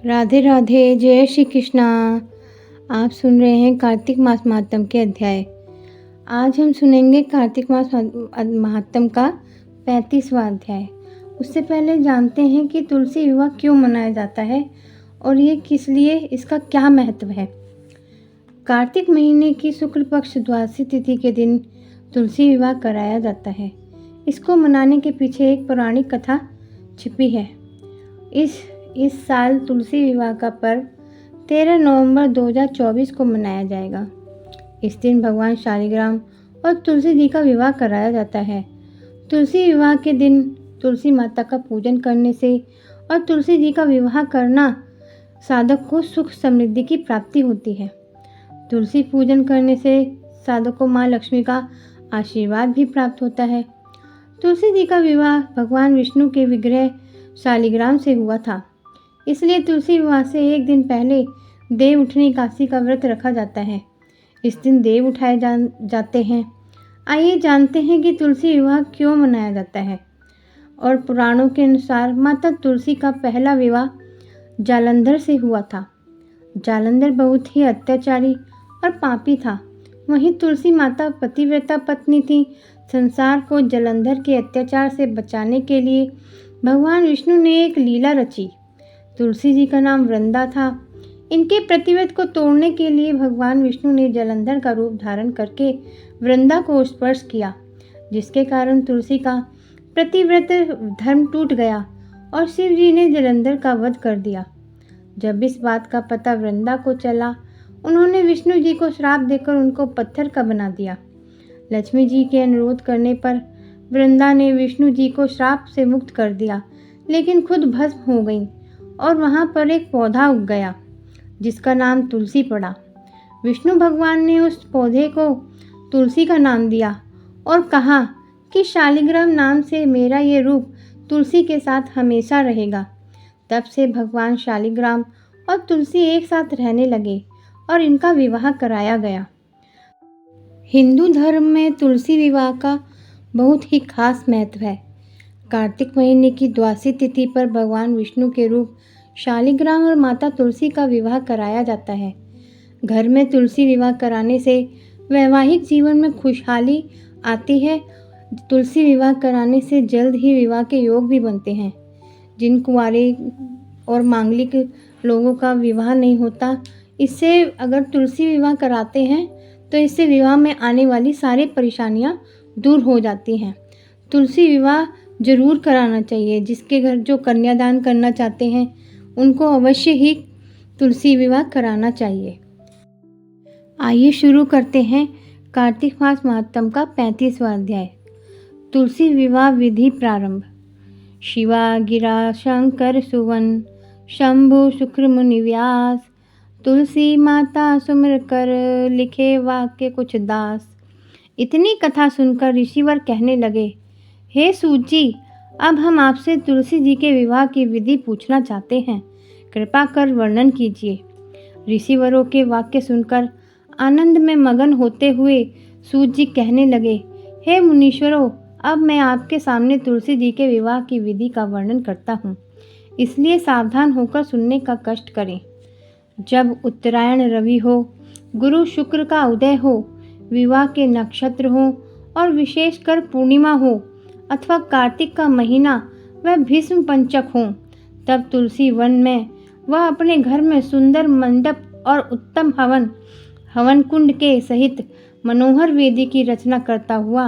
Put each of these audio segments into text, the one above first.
राधे राधे, जय श्री कृष्णा। आप सुन रहे हैं कार्तिक मास महात्म के अध्याय। आज हम सुनेंगे कार्तिक मास महात्म का 35वां अध्याय। उससे पहले जानते हैं कि तुलसी विवाह क्यों मनाया जाता है और ये किस लिए, इसका क्या महत्व है। कार्तिक महीने की शुक्ल पक्ष द्वादशी तिथि के दिन तुलसी विवाह कराया जाता है। इसको मनाने के पीछे एक पौराणिक कथा छिपी है। इस साल तुलसी विवाह का पर्व 13 नवंबर 2024 को मनाया जाएगा। इस दिन भगवान शालिग्राम और तुलसी जी का विवाह कराया जाता है। तुलसी विवाह के दिन तुलसी माता का पूजन करने से और तुलसी जी का विवाह करना साधक को सुख समृद्धि की प्राप्ति होती है। तुलसी पूजन करने से साधक को माँ लक्ष्मी का आशीर्वाद भी प्राप्त होता है। तुलसी जी का विवाह भगवान विष्णु के विग्रह शालिग्राम से हुआ था, इसलिए तुलसी विवाह से एक दिन पहले देव उठनी एकादशी का व्रत रखा जाता है। इस दिन देव उठाए जाते हैं। आइए जानते हैं कि तुलसी विवाह क्यों मनाया जाता है। और पुराणों के अनुसार माता तुलसी का पहला विवाह जालंधर से हुआ था। जालंधर बहुत ही अत्याचारी और पापी था। वहीं तुलसी माता पतिव्रता पत्नी थी। संसार को जालंधर के अत्याचार से बचाने के लिए भगवान विष्णु ने एक लीला रची। तुलसी जी का नाम वृंदा था। इनके प्रतिव्रत को तोड़ने के लिए भगवान विष्णु ने जालंधर का रूप धारण करके वृंदा को स्पर्श किया, जिसके कारण तुलसी का प्रतिव्रत धर्म टूट गया और शिव जी ने जालंधर का वध कर दिया। जब इस बात का पता वृंदा को चला, उन्होंने विष्णु जी को श्राप देकर उनको पत्थर का बना दिया। लक्ष्मी जी के अनुरोध करने पर वृंदा ने विष्णु जी को श्राप से मुक्त कर दिया, लेकिन खुद भस्म हो गई और वहाँ पर एक पौधा उग गया जिसका नाम तुलसी पड़ा। विष्णु भगवान ने उस पौधे को तुलसी का नाम दिया और कहा कि शालिग्राम नाम से मेरा ये रूप तुलसी के साथ हमेशा रहेगा। तब से भगवान शालिग्राम और तुलसी एक साथ रहने लगे और इनका विवाह कराया गया। हिंदू धर्म में तुलसी विवाह का बहुत ही खास महत्व है। कार्तिक महीने की द्वादशी तिथि पर भगवान विष्णु के रूप शालिग्राम और माता तुलसी का विवाह कराया जाता है। घर में तुलसी विवाह कराने से वैवाहिक जीवन में खुशहाली आती है। तुलसी विवाह कराने से जल्द ही विवाह के योग भी बनते हैं। जिन कुंवारे और मांगलिक लोगों का विवाह नहीं होता, इससे अगर तुलसी विवाह कराते हैं तो इससे विवाह में आने वाली सारी परेशानियां दूर हो जाती हैं। तुलसी विवाह जरूर कराना चाहिए। जिसके घर जो कन्यादान करना चाहते हैं उनको अवश्य ही तुलसी विवाह कराना चाहिए। आइए शुरू करते हैं कार्तिक मास महात्म का 35वां अध्याय। तुलसी विवाह विधि प्रारंभ। शिवा गिरा शंकर सुवन शंभु शुक्र मुनि व्यास, तुलसी माता सुमिर कर लिखे वाक्य कुछ दास। इतनी कथा सुनकर ऋषिवर कहने लगे, हे सूत जी, अब हम आपसे तुलसी जी के विवाह की विधि पूछना चाहते हैं। कृपा कर वर्णन कीजिए। ऋषिवरों के वाक्य सुनकर आनंद में मगन होते हुए सूत जी कहने लगे, हे मुनीश्वरों, अब मैं आपके सामने तुलसी जी के विवाह की विधि का वर्णन करता हूँ, इसलिए सावधान होकर सुनने का कष्ट करें। जब उत्तरायण रवि हो, गुरु शुक्र का उदय हो, विवाह के नक्षत्र हो और विशेषकर पूर्णिमा हो अथवा कार्तिक का महीना व भीष्म पंचक हो, तब तुलसी वन में वह अपने घर में सुंदर मंडप और उत्तम हवन कुंड के सहित मनोहर वेदी की रचना करता हुआ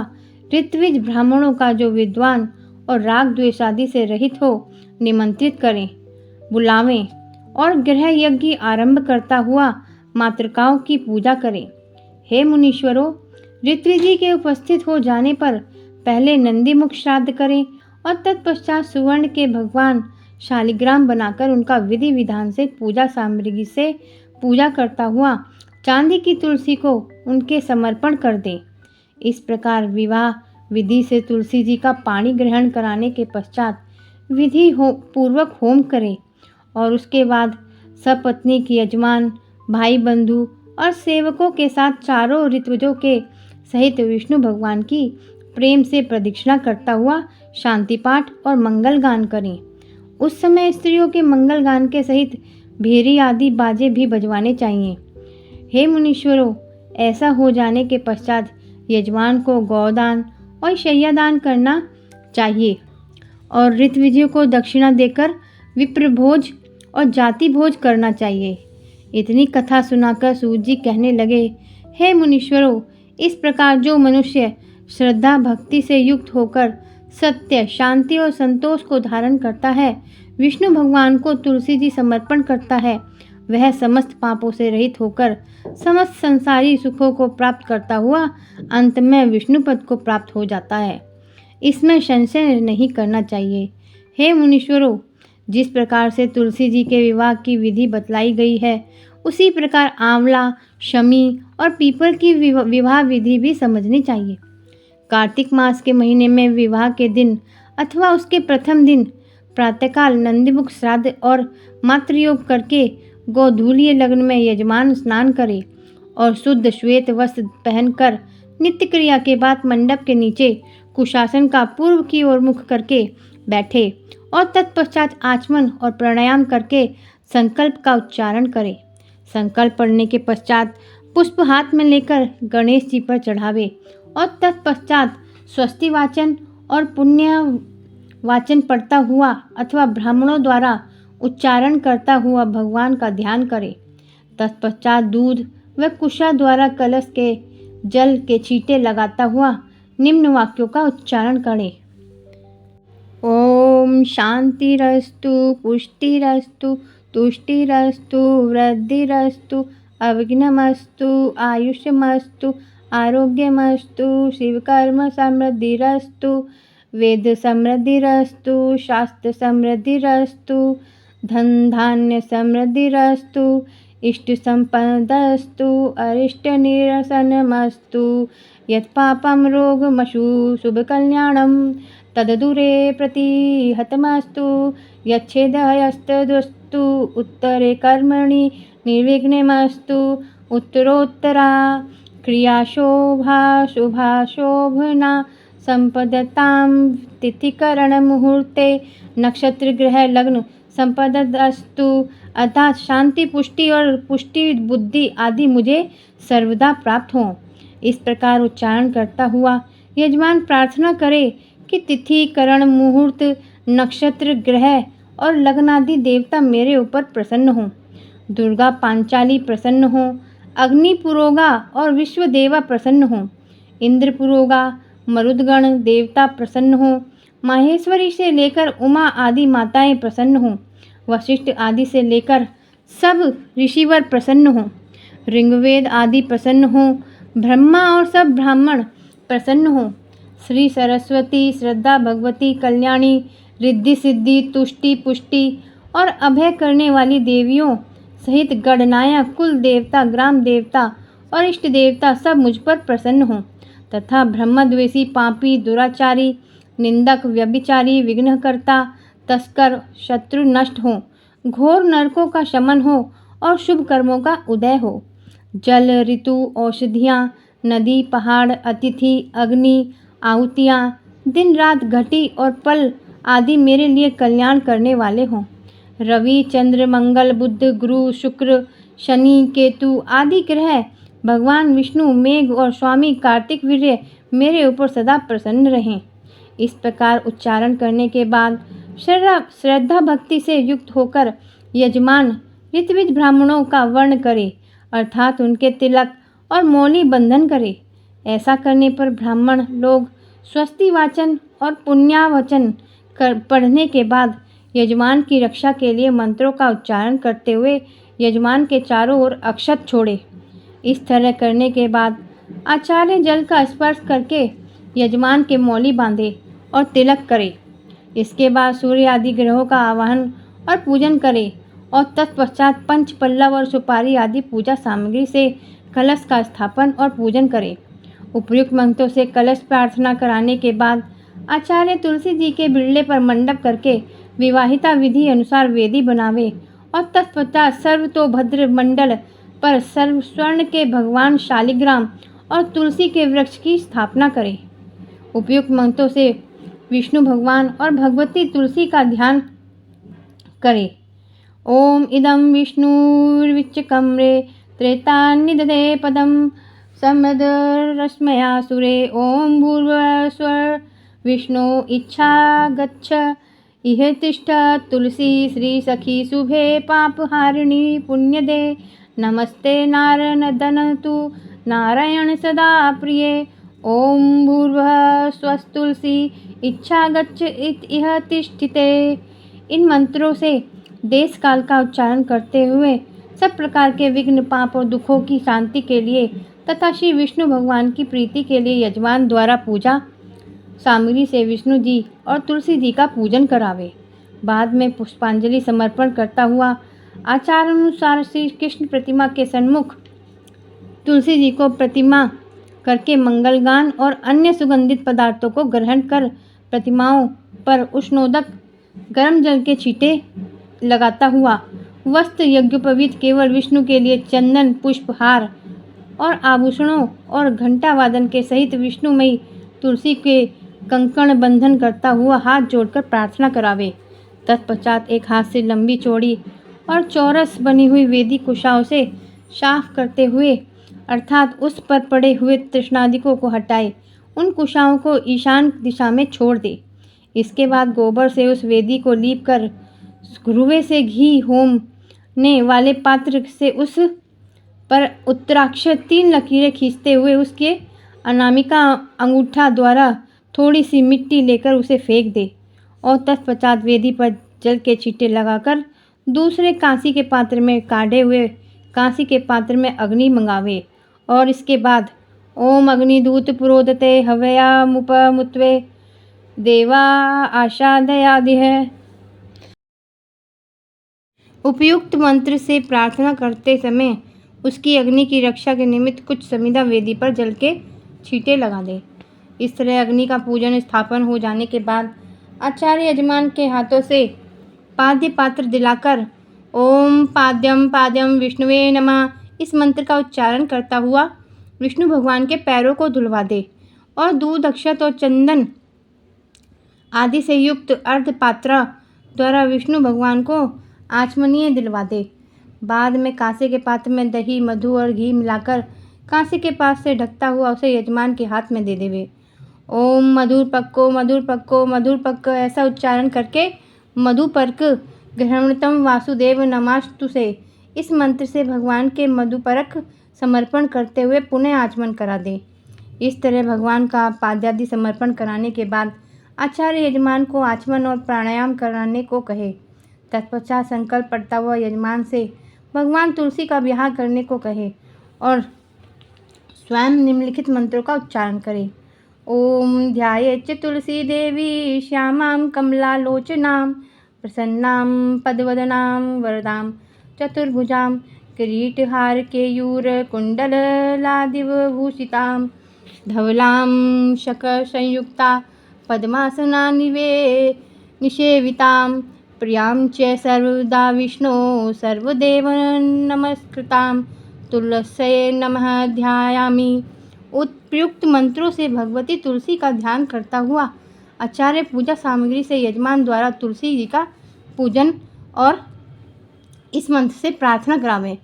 ऋत्विज ब्राह्मणों का जो विद्वान और राग द्वेषादि से रहित हो निमंत्रित करें, बुलावें और गृह यज्ञ आरंभ करता हुआ मातृकाओं की पूजा करें। हे मुनीश्वरों, ऋत्विजी के उपस्थित हो जाने पर पहले नंदीमुख श्राद्ध करें और तत्पश्चात सुवर्ण के भगवान शालिग्राम बनाकर उनका विधि विधान से पूजा सामग्री से पूजा करता हुआ चांदी की तुलसी को उनके समर्पण कर दें। इस प्रकार विवाह विधि से तुलसी जी का पाणी ग्रहण कराने के पश्चात विधि पूर्वक होम करें और उसके बाद सपत्नी की यजमान, भाई बंधु और सेवकों के साथ चारों ऋत्विजों के सहित विष्णु भगवान की प्रेम से प्रदक्षिणा करता हुआ शांति पाठ और मंगल गान करें। उस समय स्त्रियों के मंगल गान के सहित भेरी आदि बाजे भी बजवाने चाहिए। हे मुनीश्वरों, ऐसा हो जाने के पश्चात यजमान को गौदान और शय्यादान करना चाहिए और ऋत्विजों को दक्षिणा देकर विप्र भोज और जाति भोज करना चाहिए। इतनी कथा सुनाकर सूत जी कहने लगे, हे मुनीश्वरों, इस प्रकार जो मनुष्य श्रद्धा भक्ति से युक्त होकर सत्य, शांति और संतोष को धारण करता है, विष्णु भगवान को तुलसी जी समर्पण करता है, वह समस्त पापों से रहित होकर समस्त संसारी सुखों को प्राप्त करता हुआ अंत में विष्णु पद को प्राप्त हो जाता है। इसमें संशय नहीं करना चाहिए। हे मुनीश्वरों, जिस प्रकार से तुलसी जी के विवाह की विधि बतलाई गई है, उसी प्रकार आंवला, शमी और पीपल की विवाह विधि भी समझनी चाहिए। कार्तिक मास के महीने में विवाह के दिन अथवा उसके प्रथम दिन प्रातःकाल नंदीमुख श्राद्ध और मातृयोग करके गोधूलीय लग्न में यजमान स्नान करे और शुद्ध श्वेत वस्त्र पहनकर नित्य क्रिया के बाद मंडप के नीचे कुशासन का पूर्व की ओर मुख करके बैठे और तत्पश्चात आचमन और प्राणायाम करके संकल्प का उच्चारण करे। संकल्प पढ़ने के पश्चात पुष्प हाथ में लेकर गणेश जी पर चढ़ावे और तत्पश्चात स्वस्ति वाचन और पुण्य वाचन पढ़ता हुआ अथवा ब्राह्मणों द्वारा उच्चारण करता हुआ भगवान का ध्यान करे। तत्पश्चात दूध व कुशा द्वारा कलश के जल के छींटे लगाता हुआ निम्न वाक्यों का उच्चारण करे। ओम शांतिरस्तु, पुष्टिरस्तु, तुष्टिरस्तु, वृद्धिरस्तु, अविघ्नमस्तु, आयुष्यमस्तु, आरोग्यमस्तु, शिवकर्म समृद्धिरस्तु, वेद समृद्धिरस्तु, शास्त्र समृद्धिरस्तु, धन धान्य समृद्धिरस्तु, इष्ट संपदस्तु, अरिष्ट निरसनमस्तु, यत्पापं रोगमशु शुभ कल्याणं तददूरे प्रतिहतमस्तु, यच्छेदहस्तदस्तु, उत्तरे कर्मणि निर्विघ्नमस्तु, उत्तरोत्तरा क्रियाशोभा शुभा शोभना संपदतां तिथिकरण मुहूर्ते नक्षत्र ग्रह लग्न संपदस्तु, अर्थात शांति, पुष्टि और पुष्टि बुद्धि आदि मुझे सर्वदा प्राप्त हों। इस प्रकार उच्चारण करता हुआ यजमान प्रार्थना करे कि तिथि, करण, मुहूर्त, नक्षत्र, ग्रह और लग्न आदि देवता मेरे ऊपर प्रसन्न हों। दुर्गा पांचाली प्रसन्न हों, अग्नि पुरोगा और विश्वदेवा प्रसन्न हों, इंद्र पुरोगा, मरुदगण देवता प्रसन्न हों, माहेश्वरी से लेकर उमा आदि माताएं प्रसन्न हों, वशिष्ठ आदि से लेकर सब ऋषिवर प्रसन्न हों, ऋग्वेद आदि प्रसन्न हों, ब्रह्मा और सब ब्राह्मण प्रसन्न हों, श्री सरस्वती, श्रद्धा भगवती, कल्याणी, रिद्धि सिद्धि, तुष्टि पुष्टि और अभय करने वाली देवियों सहित गणनायक, कुल देवता, ग्राम देवता और इष्ट देवता सब मुझ पर प्रसन्न हों तथा ब्रह्मद्वेषी, पापी, दुराचारी, निंदक, व्यभिचारी, विघ्नकर्ता, तस्कर, शत्रु नष्ट हों, घोर नरकों का शमन हो और शुभ कर्मों का उदय हो। जल, ऋतु, औषधियाँ, नदी, पहाड़, अतिथि, अग्नि, आहुतियाँ, दिन रात, घटी और पल आदि मेरे लिए कल्याण करने वाले हों। रवि, चंद्र, मंगल, बुध, गुरु, शुक्र, शनि, केतु आदि ग्रह, भगवान विष्णु, मेघ और स्वामी कार्तिक वीर्य मेरे ऊपर सदा प्रसन्न रहें। इस प्रकार उच्चारण करने के बाद श्रद्धा भक्ति से युक्त होकर यजमान ऋत्विज ब्राह्मणों का वर्ण करे, अर्थात उनके तिलक और मौली बंधन करे। ऐसा करने पर ब्राह्मण लोग स्वस्ति वाचन और पुण्यावचन पढ़ने के बाद यजमान की रक्षा के लिए मंत्रों का उच्चारण करते हुए यजमान के चारों ओर अक्षत छोड़े। इस तरह करने के बाद आचार्य जल का स्पर्श करके यजमान के मौली बांधे और तिलक करे। इसके बाद सूर्य आदि ग्रहों का आवाहन और पूजन करे और तत्पश्चात पंच पल्लव और सुपारी आदि पूजा सामग्री से कलश का स्थापन और पूजन करे। उपयुक्त मंत्रों से कलश प्रार्थना कराने के बाद आचार्य तुलसी जी के बिरले पर मंडप करके विवाहिता विधि अनुसार वेदी बनावे और तत्पश्चात सर्वतोभद्र मंडल पर सर्व स्वर्ण के भगवान शालिग्राम और तुलसी के वृक्ष की स्थापना करे। उपयुक्त मंत्रों से विष्णु भगवान और भगवती तुलसी का ध्यान करे ओम इदं विष्णुर्विच्चकम्रे त्रेतान्निदधे पदं समदरश्मया सुरे ओम भूर्भुवस्सुर विष्णु इच्छा गच्छ इह तिष्ठ तुलसी श्री सखी शुभे पापहारिणी पुण्यदे नमस्ते नारायण तु नारायण सदा प्रिये ओम भूर्भुवः स्वस्तुलसी इच्छा गच्छ इह तिष्ठिते। इन मंत्रों से देश काल का उच्चारण करते हुए सब प्रकार के विघ्न पाप और दुखों की शांति के लिए तथा श्री विष्णु भगवान की प्रीति के लिए यजमान द्वारा पूजा सामग्री से विष्णु जी और तुलसी जी का पूजन करावे। बाद में पुष्पांजलि समर्पण करता हुआ आचार अनुसार श्री कृष्ण प्रतिमा के सन्मुख तुलसी जी को प्रतिमा करके मंगल गान और अन्य सुगंधित पदार्थों को ग्रहण कर प्रतिमाओं पर उष्णोदक गर्म जल के छींटे लगाता हुआ वस्त्र यज्ञोपवीत केवल विष्णु के लिए चंदन पुष्पहार और आभूषणों और घंटा वादन के सहित विष्णुमयी तुलसी के कंकण बंधन करता हुआ हाथ जोड़कर प्रार्थना करावे। तत्पश्चात एक हाथ से लंबी चौड़ी और चौरस बनी हुई वेदी कुशाओं से साफ करते हुए अर्थात उस पर पड़े हुए तृष्णादिकों को हटाए उन कुशाओं को ईशान दिशा में छोड़ दे। इसके बाद गोबर से उस वेदी को लीप कर घुरुवे से घी होमने वाले पात्र से उस पर उत्तराक्ष 3 लकीरें खींचते हुए उसके अनामिका अंगूठा द्वारा थोड़ी सी मिट्टी लेकर उसे फेंक दे और तत्पश्चात वेदी पर जल के छींटे लगाकर दूसरे कांसी के पात्र में काढ़े हुए कांसी के पात्र में अग्नि मंगावे और इसके बाद ओम अग्निदूत पुरोदते हव्या मुपमुत्वे देवा आशादयादिह उपयुक्त मंत्र से प्रार्थना करते समय उसकी अग्नि की रक्षा के निमित्त कुछ समिधा वेदी पर जल के छींटे लगा दे। इस तरह अग्नि का पूजन स्थापन हो जाने के बाद आचार्य यजमान के हाथों से पाद्य पात्र दिलाकर ओम पाद्यम पाद्यम विष्णुवे नमः इस मंत्र का उच्चारण करता हुआ विष्णु भगवान के पैरों को धुलवा दे और दूध अक्षत और चंदन आदि से युक्त अर्ध पात्र द्वारा विष्णु भगवान को आचमनीय दिलवा दे। बाद में कांसे के पात्र में दही मधु और घी मिलाकर कांसे के पास से ढकता हुआ उसे यजमान के हाथ में दे देवे। ओम मधुर पक्को मधुर पक्को ऐसा उच्चारण करके मधुपर्क ग्रहणतम वासुदेव नमास्तु से इस मंत्र से भगवान के मधुपरक समर्पण करते हुए पुनः आचमन करा दे। इस तरह भगवान का पाद्यादि समर्पण कराने के बाद आचार्य यजमान को आचमन और प्राणायाम कराने को कहे। तत्पश्चात संकल्प पड़ता हुआ यजमान से भगवान तुलसी का विवाह करने को कहे और स्वयं निम्नलिखित मंत्रों का उच्चारण करे। ओम ध्यायेच्च तुलसी देवी श्यामां कमलालोचनां प्रसन्नां पद्मवदनां वरदां चतुर्भुजां किरीटहार केयूर कुण्डललादिवभूषितां धवलां शकसंयुक्ता पद्मासना निषेवितां प्रियां च सर्वदा विष्णो सर्वदेव नमस्कृतां तुलस्यै नमः ध्यायामि। उपयुक्त मंत्रों से भगवती तुलसी का ध्यान करता हुआ आचार्य पूजा सामग्री से यजमान द्वारा तुलसी जी का पूजन और इस मंत्र से प्रार्थना करावे।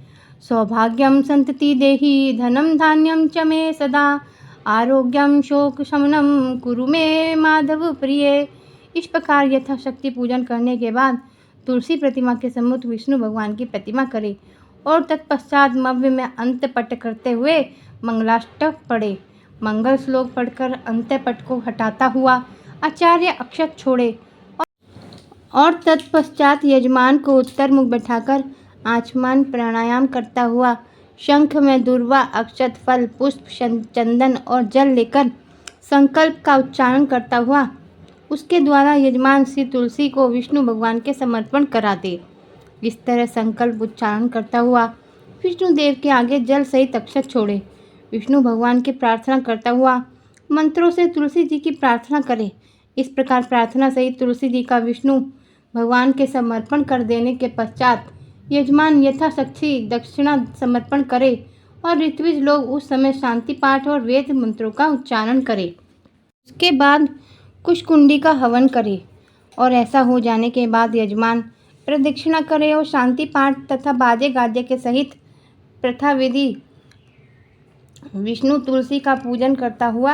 सौभाग्यम संतति देहि धनम धान्यम च मे सदा आरोग्यम शोक शमनम कुरु मे माधव प्रिय। इस प्रकार यथाशक्ति पूजन करने के बाद तुलसी प्रतिमा के सम्मुख विष्णु भगवान की प्रतिमा करे और तत्पश्चात मव्य में अंतपट करते हुए मंगलाष्टक पढ़े। मंगल श्लोक पढ़कर अंतपट को हटाता हुआ आचार्य अक्षत छोड़े और तत्पश्चात यजमान को उत्तर मुख बैठाकर आचमन प्राणायाम करता हुआ शंख में दूर्वा अक्षत फल पुष्प चंदन और जल लेकर संकल्प का उच्चारण करता हुआ उसके द्वारा यजमान श्री तुलसी को विष्णु भगवान के समर्पण करा दे। इस तरह संकल्प उच्चारण करता हुआ विष्णु देव के आगे जल सहित अक्षत छोड़े। विष्णु भगवान की प्रार्थना करता हुआ मंत्रों से तुलसी जी की प्रार्थना करे। इस प्रकार प्रार्थना सहित तुलसी जी का विष्णु भगवान के समर्पण कर देने के पश्चात यजमान यथाशक्ति दक्षिणा समर्पण करे और ऋत्विज लोग उस समय शांति पाठ और वेद मंत्रों का उच्चारण करे। उसके बाद कुशकुंडी का हवन करे और ऐसा हो जाने के बाद यजमान प्रदक्षिणा करें और शांति पाठ तथा बाजे गाजे के सहित प्रथा विधि विष्णु तुलसी का पूजन करता हुआ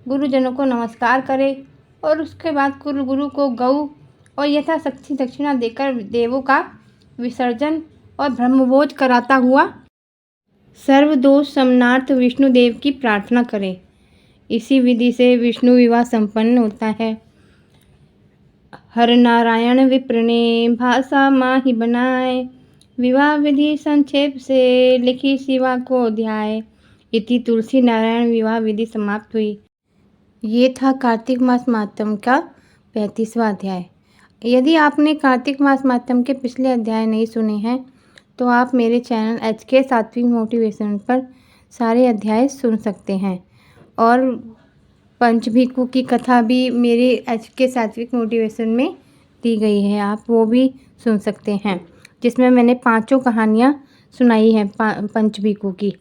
गुरुजनों को नमस्कार करें और उसके बाद गुरु को गऊ और यथाशक्ति दक्षिणा देकर देवों का विसर्जन और ब्रह्मभोज कराता हुआ सर्वदोष समनार्थ विष्णुदेव की प्रार्थना करें। इसी विधि से विष्णु विवाह संपन्न होता है। हर नारायण विप्रने भाषा माही बनाए, विवाह विधि संक्षेप से लिखी शिवा को अध्याय। इति तुलसी नारायण विवाह विधि समाप्त हुई। ये था कार्तिक मास मातम का 35वां अध्याय। यदि आपने कार्तिक मास मातम के पिछले अध्याय नहीं सुने हैं तो आप मेरे चैनल HK सात्विक मोटिवेशन पर सारे अध्याय सुन सकते हैं और पंचभिक्षु की कथा भी मेरे HK सात्विक मोटिवेशन में दी गई है, आप वो भी सुन सकते हैं, जिसमें मैंने 5 कहानियाँ सुनाई हैं पंचभिक्षु की।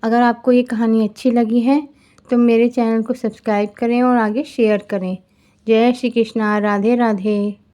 अगर आपको ये कहानी अच्छी लगी है तो मेरे चैनल को सब्सक्राइब करें और आगे शेयर करें। जय श्री कृष्णा, राधे राधे।